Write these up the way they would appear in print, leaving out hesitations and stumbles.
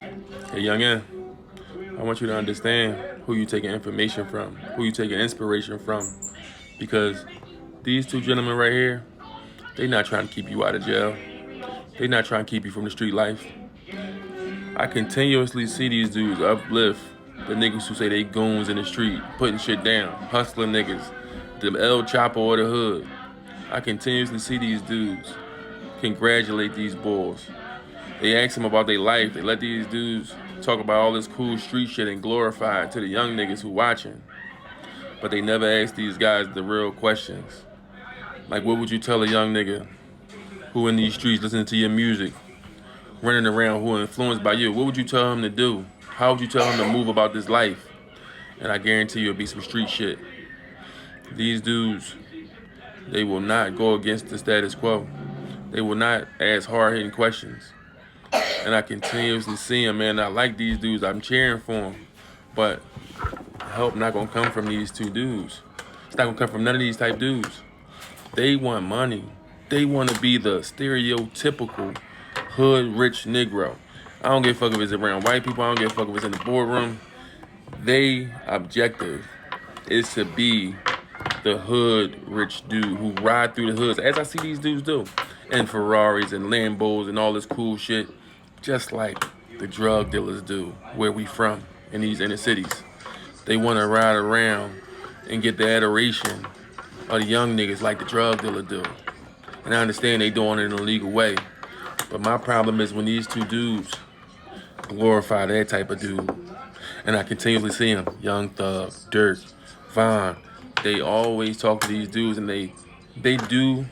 Hey, youngin, I want you to understand who you taking information from, who you taking inspiration from, because these two gentlemen right here, they not trying to keep you out of jail. They not trying to keep you from the street life. I continuously see these dudes uplift the niggas who say they goons in the street, putting shit down, hustling niggas, the El Chapo of the hood. I continuously see these dudes congratulate these boys. They ask them about their life. They let these dudes talk about all this cool street shit and glorify it to the young niggas who watching. But they never ask these guys the real questions. Like, what would you tell a young nigga who in these streets listening to your music, running around, who are influenced by you? What would you tell him to do? How would you tell him to move about this life? And I guarantee you it'll be some street shit. These dudes, they will not go against the status quo. They will not ask hard-hitting questions. And I continuously see them, man. I like these dudes. I'm cheering for them. But help not gonna come from these two dudes. It's not gonna come from none of these type dudes. They want money. They want to be the stereotypical hood rich Negro. I don't give a fuck if it's around white people. I don't give a fuck if it's in the boardroom. They objective is to be the hood rich dude who ride through the hoods, as I see these dudes do, and Ferraris and Lambos and all this cool shit, just like the drug dealers do where we from in these inner cities. They want to ride around and get the adoration of the young niggas like the drug dealer do. And I understand they doing it in a legal way. But my problem is when these two dudes glorify that type of dude. And I continuously see them, Young Thug, Dirk, Von. They always talk to these dudes and they do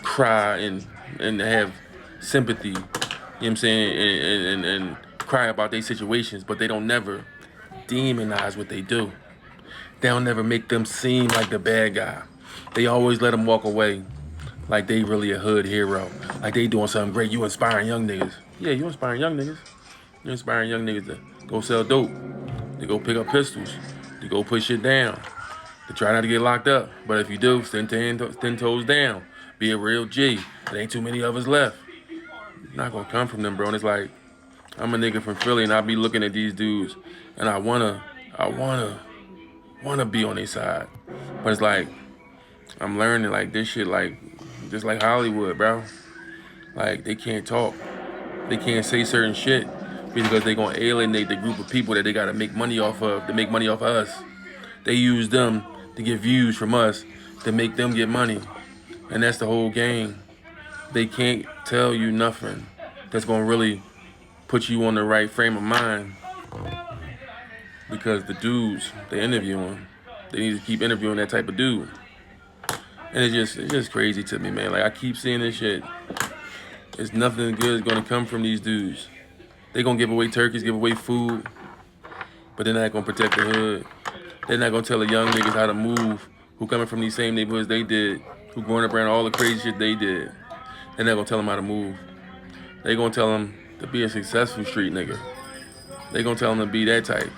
cry and have sympathy, you know what I'm saying, and cry about their situations, but they don't never demonize what they do. They don't never make them seem like the bad guy. They always let them walk away like they really a hood hero, like they doing something great. You inspiring young niggas. Yeah, you inspiring young niggas. You inspiring young niggas to go sell dope, to go pick up pistols, to go put shit down, to try not to get locked up. But if you do, stand 10 toes down. Be a real G. There ain't too many of us left. Not gonna come from them, bro. And it's like, I'm a nigga from Philly and I be looking at these dudes and I wanna be on their side. But it's like, I'm learning like this shit like, just like Hollywood, bro. Like, they can't talk. They can't say certain shit because they gonna alienate the group of people that they gotta make money off of, to make money off of us. They use them to get views from us, to make them get money. And that's the whole game. They can't tell you nothing that's gonna really put you on the right frame of mind, because the dudes they interviewing, they need to keep interviewing that type of dude. And it's just crazy to me, man. Like, I keep seeing this shit. It's nothing good is gonna come from these dudes. They gonna give away turkeys, give away food, but they're not gonna protect the hood. They're not gonna tell the young niggas how to move who coming from these same neighborhoods they did, who growing up around all the crazy shit they did. They're not gonna tell them how to move. They gonna tell them to be a successful street nigga. They gonna tell them to be that type.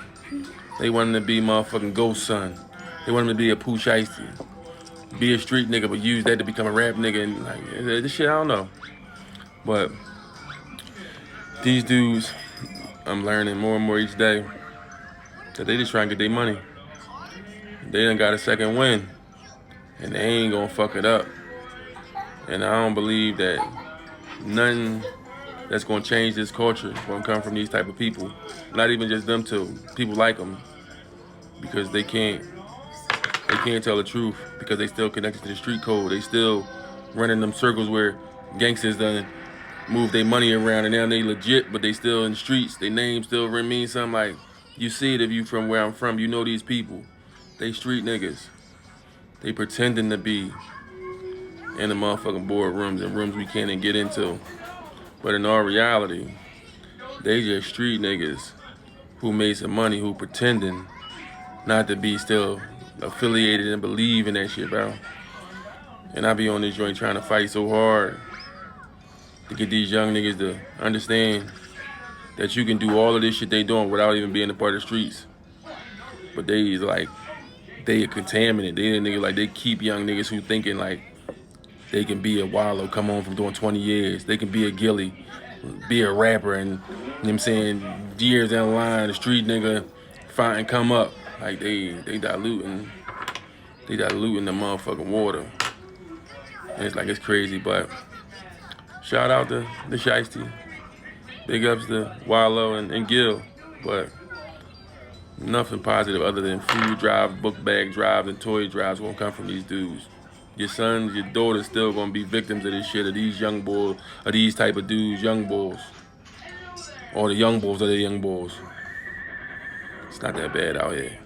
They want them to be motherfucking Ghost Son. They want them to be a Pooh Shiesty. Be a street nigga, but use that to become a rap nigga. And like, this shit, I don't know. But these dudes, I'm learning more and more each day that they just trying to get their money. They done got a second win, and they ain't gonna fuck it up. And I don't believe that nothing that's gonna change this culture is gonna come from these type of people. Not even just them two, people like them, because they can't tell the truth because they still connected to the street code. They still running them circles where gangsters done move their money around and now they legit, but they still in the streets. Their name still means something. Like, you see it if you from where I'm from. You know these people. They street niggas. They pretending to be in the motherfucking boardrooms and rooms we can't even get into. But in all reality, they just street niggas who made some money, who pretending not to be still affiliated and believe in that shit, bro. And I be on this joint trying to fight so hard to get these young niggas to understand that you can do all of this shit they doing without even being a part of the streets. But they contaminate. They niggas like, they keep young niggas who thinking like they can be a Wallow, come home from doing 20 years. They can be a Gilly, be a rapper and what I'm saying, years down the line, the street nigga find and come up. Like they diluting the motherfucking water. And it's like it's crazy, but shout out to the Shiesty. Big ups to Wallow and Gil. But nothing positive other than food drives, book bag drives, and toy drives won't come from these dudes. Your sons, your daughters still gonna be victims of this shit, of these young boys, of these type of dudes, young bulls. Or the young bulls are the young bulls. It's not that bad out here.